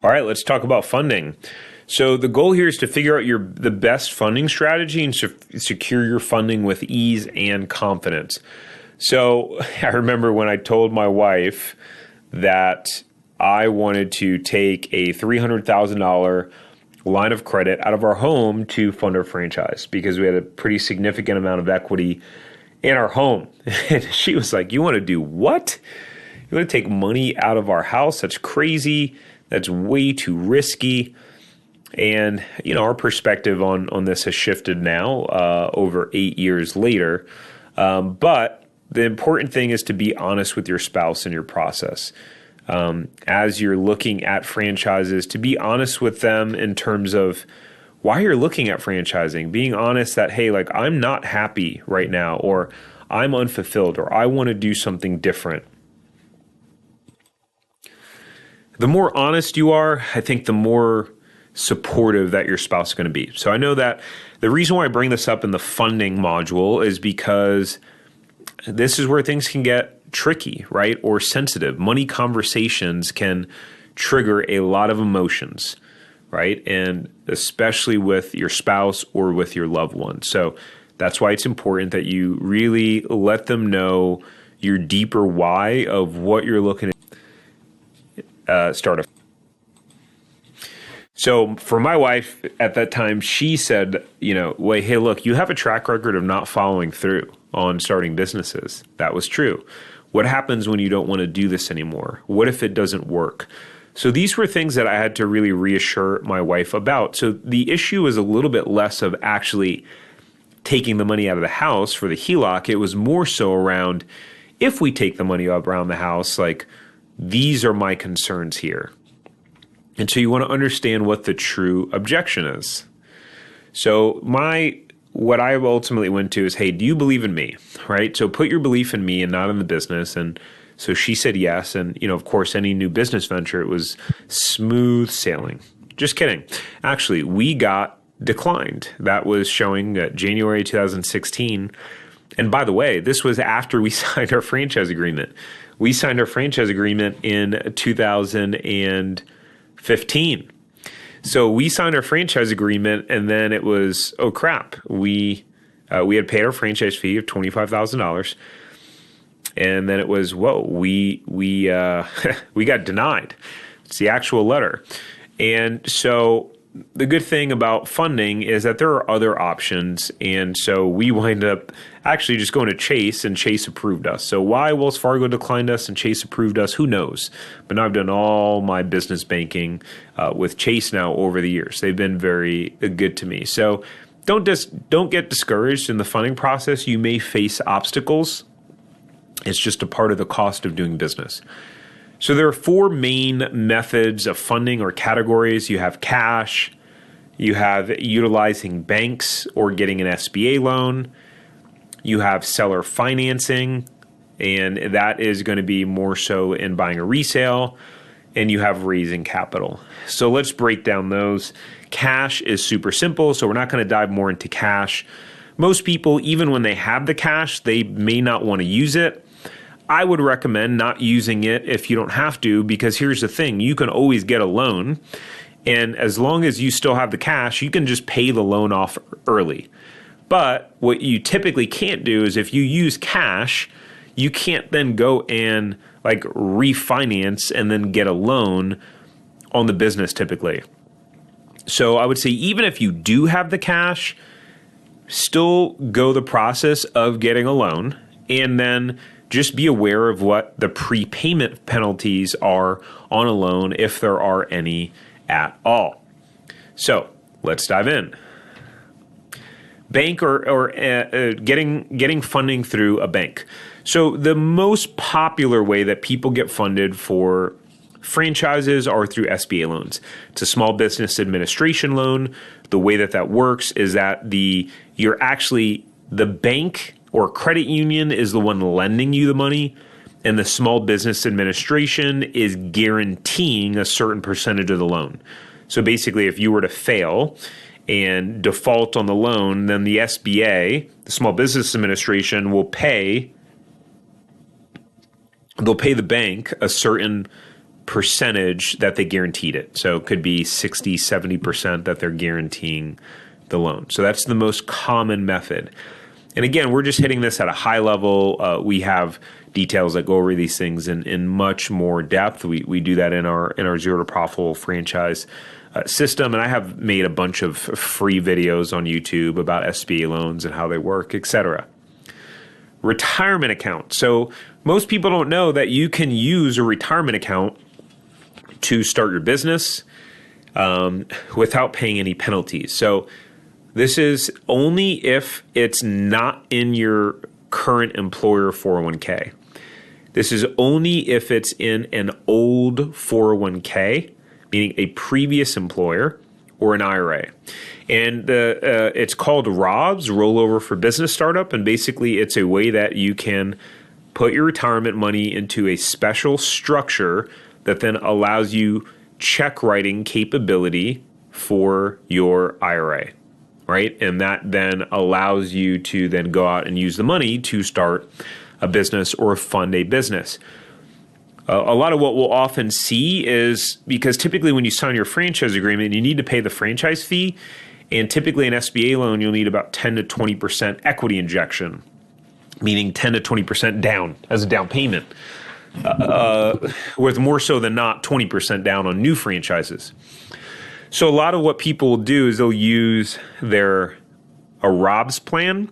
All right, let's talk about funding. So the goal here is to figure out the best funding strategy and secure your funding with ease and confidence. So I remember when I told my wife that I wanted to take a $300,000 line of credit out of our home to fund our franchise because we had a pretty significant amount of equity in our home. And she was like, "You want to do what? You want to take money out of our house? That's crazy. That's way too risky." And, our perspective on this has shifted now over 8 years later. But the important thing is to be honest with your spouse in your process. As you're looking at franchises, to be honest with them in terms of why you're looking at franchising, being honest that, hey, like I'm not happy right now, or I'm unfulfilled, or I want to do something different. The more honest you are, I think the more supportive that your spouse is going to be. So I know that the reason why I bring this up in the funding module is because this is where things can get tricky, right? Or sensitive. Money conversations can trigger a lot of emotions, right? And especially with your spouse or with your loved one. So that's why it's important that you really let them know your deeper why of what you're looking at start a. So for my wife at that time, she said, wait, hey, look, you have a track record of not following through on starting businesses. That was true. What happens when you don't want to do this anymore? What if it doesn't work? So these were things that I had to really reassure my wife about. So the issue is a little bit less of actually taking the money out of the house for the HELOC. It was more so around, if we take the money up around the house, like these are my concerns here. And so you want to understand what the true objection is. So what I ultimately went to is, hey, do you believe in me, right? So put your belief in me and not in the business. And so she said yes. And, of course, any new business venture, it was smooth sailing. Just kidding. Actually, we got declined. That was showing January 2016. And by the way, this was after we signed our franchise agreement. We signed our franchise agreement in 2015. So we signed our franchise agreement, and then it was, oh crap, we had paid our franchise fee of $25,000, and then it was, whoa, we we got denied. It's the actual letter. And so the good thing about funding is that there are other options. And so we wind up actually just going to Chase, and Chase approved us. So why Wells Fargo declined us and Chase approved us, who knows? But now I've done all my business banking with Chase now over the years. They've been very good to me. So don't get discouraged in the funding process. You may face obstacles. It's just a part of the cost of doing business. So there are four main methods of funding or categories. You have cash, you have utilizing banks or getting an SBA loan, you have seller financing, and that is going to be more so in buying a resale, and you have raising capital. So let's break down those. Cash is super simple, so we're not going to dive more into cash. Most people, even when they have the cash, they may not want to use it. I would recommend not using it if you don't have to, because here's the thing, you can always get a loan. And as long as you still have the cash, you can just pay the loan off early. But what you typically can't do is if you use cash, you can't then go and like refinance and then get a loan on the business typically. So I would say even if you do have the cash, still go the process of getting a loan, and then just be aware of what the prepayment penalties are on a loan, if there are any at all. So let's dive in. Bank or getting funding through a bank. So the most popular way that people get funded for franchises are through SBA loans. It's a small business administration loan. The way that works is that the bank or credit union is the one lending you the money, and the small business administration is guaranteeing a certain percentage of the loan. So basically, if you were to fail and default on the loan, then the SBA, the Small Business Administration, they'll pay the bank a certain percentage that they guaranteed it. So it could be 60, 70% that they're guaranteeing the loan. So that's the most common method. And again, we're just hitting this at a high level. We have details that go over these things in much more depth. We do that in our Zero to Profitable franchise system. And I have made a bunch of free videos on YouTube about SBA loans and how they work, etc. Retirement account. So most people don't know that you can use a retirement account to start your business without paying any penalties. So this is only if it's not in your current employer 401k. This is only if it's in an old 401k, meaning a previous employer, or an IRA. And it's called ROBS, Rollover for Business Startup. And basically, it's a way that you can put your retirement money into a special structure that then allows you check writing capability for your IRA, right? And that then allows you to then go out and use the money to start a business or fund a business. A lot of what we'll often see is, because typically when you sign your franchise agreement, you need to pay the franchise fee. And typically an SBA loan, you'll need about 10 to 20% equity injection, meaning 10 to 20% down as a down payment, with more so than not 20% down on new franchises. So a lot of what people will do is they'll use a ROBS plan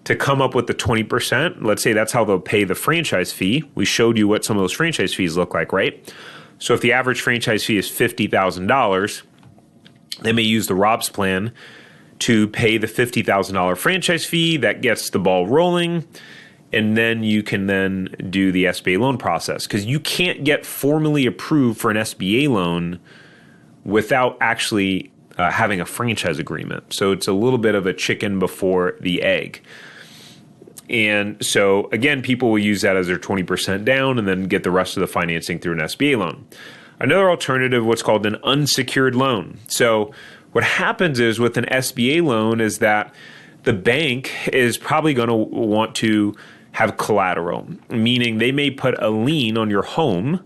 to come up with the 20%. Let's say that's how they'll pay the franchise fee. We showed you what some of those franchise fees look like, right? So if the average franchise fee is $50,000, they may use the ROBS plan to pay the $50,000 franchise fee. That gets the ball rolling. And then you can then do the SBA loan process, because you can't get formally approved for an SBA loan without actually having a franchise agreement. So it's a little bit of a chicken before the egg. And so, again, people will use that as their 20% down and then get the rest of the financing through an SBA loan. Another alternative, what's called an unsecured loan. So what happens is with an SBA loan is that the bank is probably going to want to have collateral, meaning they may put a lien on your home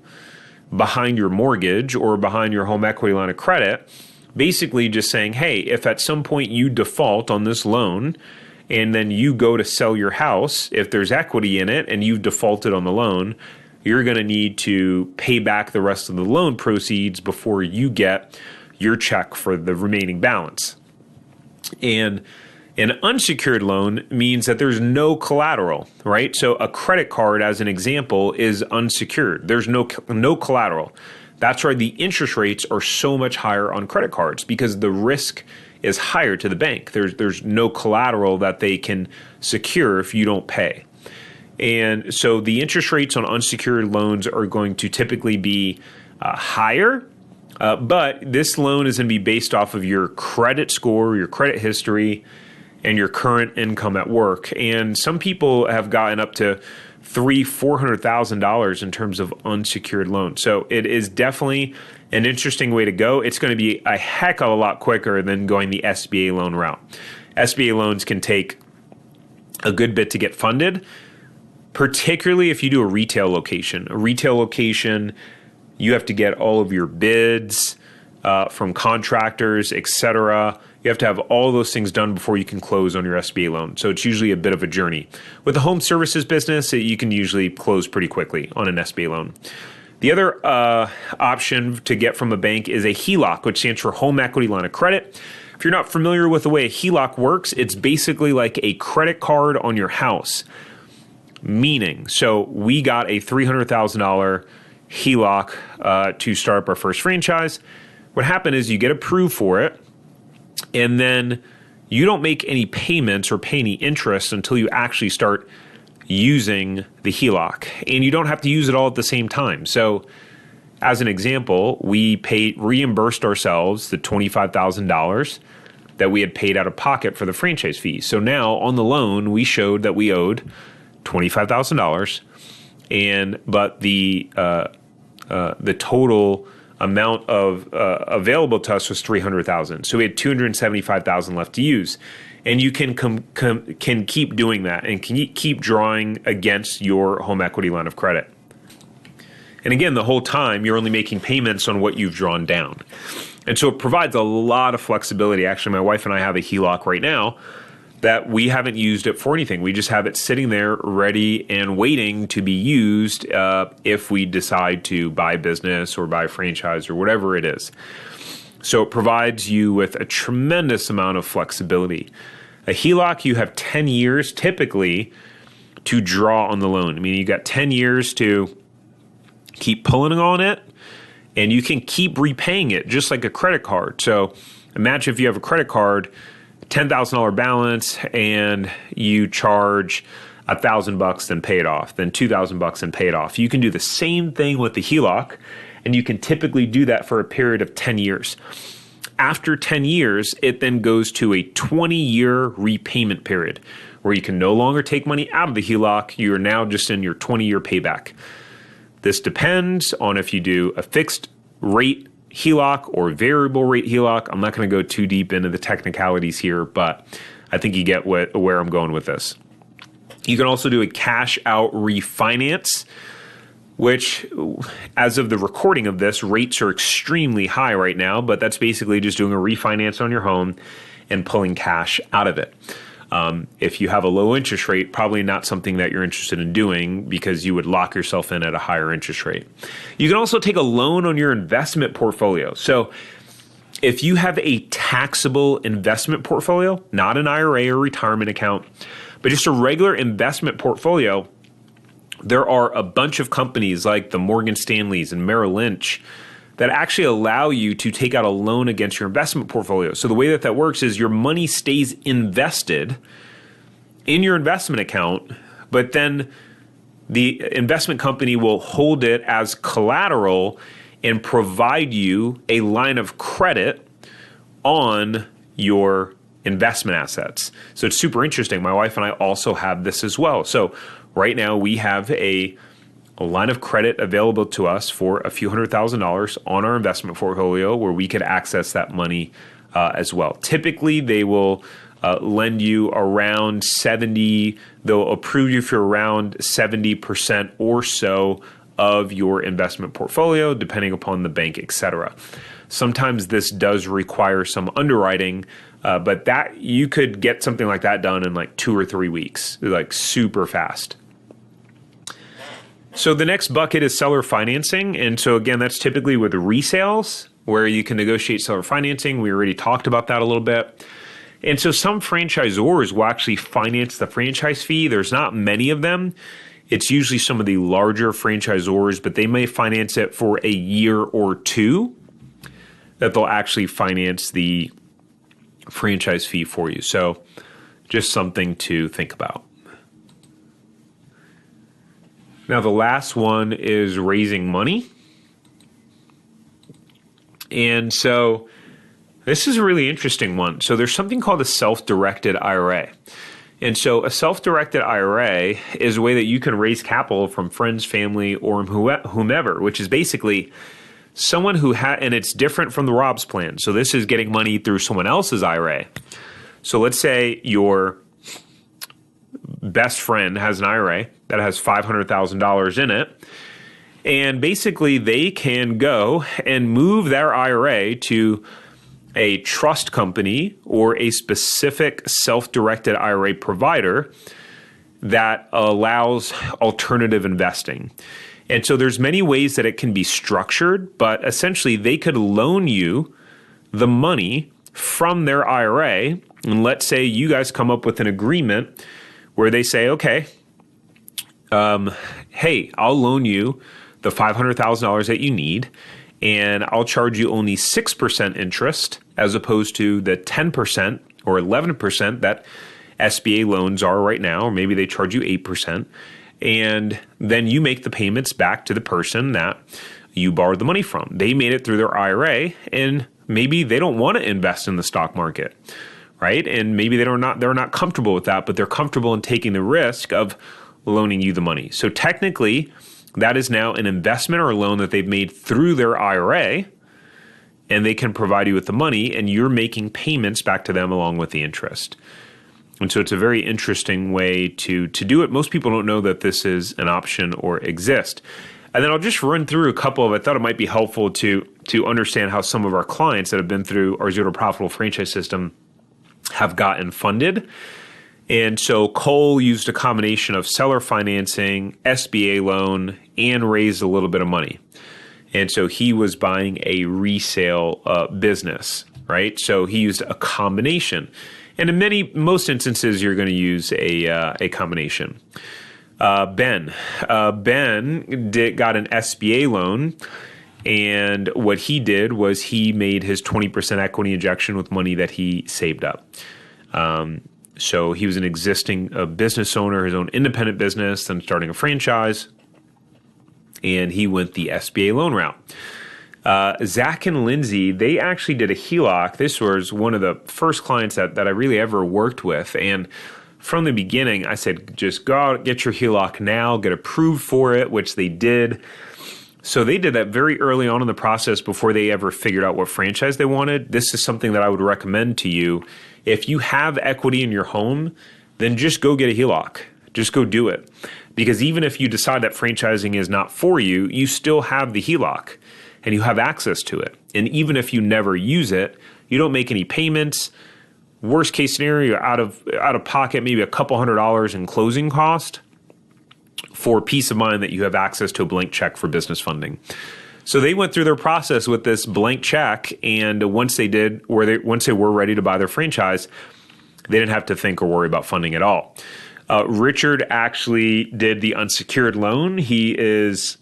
behind your mortgage or behind your home equity line of credit, basically just saying, hey, if at some point you default on this loan and then you go to sell your house, if there's equity in it and you've defaulted on the loan, you're going to need to pay back the rest of the loan proceeds before you get your check for the remaining balance. And an unsecured loan means that there's no collateral, right? So a credit card, as an example, is unsecured. There's no collateral. That's why the interest rates are so much higher on credit cards, because the risk is higher to the bank. There's no collateral that they can secure if you don't pay. And so the interest rates on unsecured loans are going to typically be higher, but this loan is going to be based off of your credit score, your credit history, and your current income at work. And some people have gotten up to $300,000-$400,000 in terms of unsecured loans. So it is definitely an interesting way to go. It's going to be a heck of a lot quicker than going the SBA loan route. SBA loans can take a good bit to get funded, particularly if you do a retail location. A retail location, you have to get all of your bids from contractors, etc. You have to have all those things done before you can close on your SBA loan. So it's usually a bit of a journey. With the home services business, you can usually close pretty quickly on an SBA loan. The other option to get from a bank is a HELOC, which stands for Home Equity Line of Credit. If you're not familiar with the way a HELOC works, it's basically like a credit card on your house. Meaning, so we got a $300,000 HELOC to start up our first franchise. What happened is you get approved for it, and then you don't make any payments or pay any interest until you actually start using the HELOC. And you don't have to use it all at the same time. So as an example, we reimbursed ourselves the $25,000 that we had paid out of pocket for the franchise fee. So now on the loan, we showed that we owed $25,000, but the total amount of available to us was $300,000. So we had $275,000 left to use. And you can keep doing that and can keep drawing against your home equity line of credit. And again, the whole time you're only making payments on what you've drawn down. And so it provides a lot of flexibility. Actually, my wife and I have a HELOC right now that we haven't used it for anything. We just have it sitting there ready and waiting to be used if we decide to buy business or buy franchise or whatever it is. So it provides you with a tremendous amount of flexibility. A HELOC, you have 10 years typically to draw on the loan. I mean, you got 10 years to keep pulling on it, and you can keep repaying it just like a credit card. So imagine if you have a credit card, $10,000 balance, and you charge $1,000 and pay it off, then $2,000 and pay it off. You can do the same thing with the HELOC, and you can typically do that for a period of 10 years. After 10 years, it then goes to a 20-year repayment period where you can no longer take money out of the HELOC. You are now just in your 20-year payback. This depends on if you do a fixed rate HELOC or variable rate HELOC. I'm not going to go too deep into the technicalities here, but I think you get where I'm going with this. You can also do a cash out refinance, which as of the recording of this, rates are extremely high right now, but that's basically just doing a refinance on your home and pulling cash out of it. If you have a low interest rate, probably not something that you're interested in doing because you would lock yourself in at a higher interest rate. You can also take a loan on your investment portfolio. So if you have a taxable investment portfolio, not an IRA or retirement account, but just a regular investment portfolio, there are a bunch of companies like the Morgan Stanleys and Merrill Lynch that actually allow you to take out a loan against your investment portfolio. So the way that works is your money stays invested in your investment account, but then the investment company will hold it as collateral and provide you a line of credit on your investment assets. So it's super interesting. My wife and I also have this as well. So right now we have a line of credit available to us for a few $100,000 on our investment portfolio where we could access that money as well. Typically, they will lend you around 70, they'll approve you for around 70% or so of your investment portfolio, depending upon the bank, et cetera. Sometimes this does require some underwriting, but that you could get something like that done in like 2 or 3 weeks, like super fast. So the next bucket is seller financing. And so again, that's typically with resales where you can negotiate seller financing. We already talked about that a little bit. And so some franchisors will actually finance the franchise fee. There's not many of them. It's usually some of the larger franchisors, but they may finance it for a year or two that they'll actually finance the franchise fee for you. So just something to think about. Now, the last one is raising money. And so this is a really interesting one. So there's something called a self-directed IRA. And so a self-directed IRA is a way that you can raise capital from friends, family, or whomever, which is basically someone who and it's different from the Rob's plan. So this is getting money through someone else's IRA. So let's say your best friend has an IRA that has $500,000 in it. And basically they can go and move their IRA to a trust company or a specific self-directed IRA provider that allows alternative investing. And so there's many ways that it can be structured, but essentially they could loan you the money from their IRA. And let's say you guys come up with an agreement where they say, okay, hey, I'll loan you the $500,000 that you need, and I'll charge you only 6% interest as opposed to the 10% or 11% that SBA loans are right now, or maybe they charge you 8%. And then you make the payments back to the person that you borrowed the money from. They made it through their IRA, and maybe they don't want to invest in the stock market, right? And maybe they're not comfortable with that, but they're comfortable in taking the risk of loaning you the money. So technically, that is now an investment or a loan that they've made through their IRA, and they can provide you with the money, and you're making payments back to them along with the interest. And so it's a very interesting way to do it. Most people don't know that this is an option or exist. And then I'll just run through a couple of, I thought it might be helpful to understand how some of our clients that have been through our Zero to Profitable franchise system have gotten funded. And so Cole used a combination of seller financing, SBA loan, and raised a little bit of money. And so he was buying a resale business, right? So he used a combination. And in most instances, you're going to use a combination. Ben got an SBA loan, and what he did was he made his 20% equity injection with money that he saved up. So he was an existing business owner, his own independent business, then starting a franchise, and he went the SBA loan route. Zach and Lindsay, they actually did a HELOC. This was one of the first clients that I really ever worked with. And from the beginning, I said, just go out, get your HELOC now, get approved for it, which they did. So they did that very early on in the process before they ever figured out what franchise they wanted. This is something that I would recommend to you. If you have equity in your home, then just go get a HELOC. Just go do it. Because even if you decide that franchising is not for you, you still have the HELOC and you have access to it. And even if you never use it, you don't make any payments. Worst case scenario, you're out of pocket, maybe a couple $100 in closing cost for peace of mind that you have access to a blank check for business funding. So they went through their process with this blank check, and once they were ready to buy their franchise, they didn't have to think or worry about funding at all. Richard actually did the unsecured loan. He is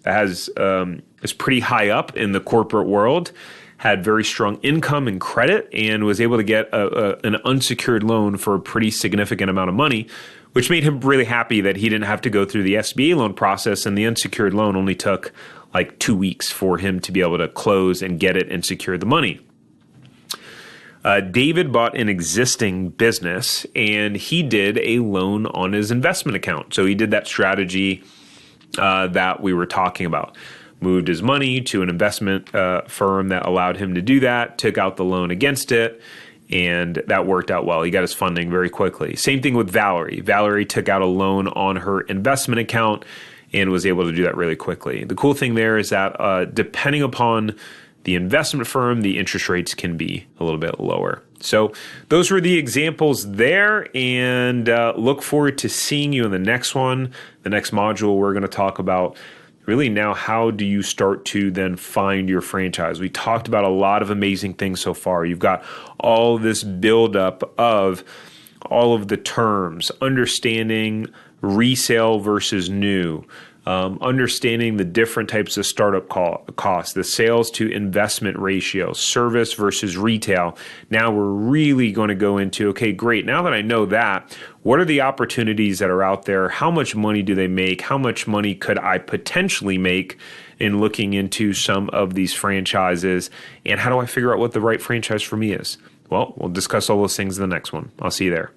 pretty high up in the corporate world, had very strong income and credit, and was able to get an unsecured loan for a pretty significant amount of money, which made him really happy that he didn't have to go through the SBA loan process, and the unsecured loan only took like 2 weeks for him to be able to close and get it and secure the money. David bought an existing business, and he did a loan on his investment account. So he did that strategy that we were talking about. Moved his money to an investment firm that allowed him to do that, took out the loan against it, and that worked out well. He got his funding very quickly. Same thing with Valerie. Valerie took out a loan on her investment account and was able to do that really quickly. The cool thing there is that depending upon the investment firm, the interest rates can be a little bit lower. So those were the examples there, and look forward to seeing you in the next one. The next module, we're going to talk about really now, how do you start to then find your franchise? We talked about a lot of amazing things so far. You've got all this buildup of all of the terms, understanding resale versus new, understanding the different types of startup costs, the sales to investment ratio, service versus retail. Now we're really going to go into, okay, great. Now that I know that, what are the opportunities that are out there? How much money do they make? How much money could I potentially make in looking into some of these franchises? And how do I figure out what the right franchise for me is? Well, we'll discuss all those things in the next one. I'll see you there.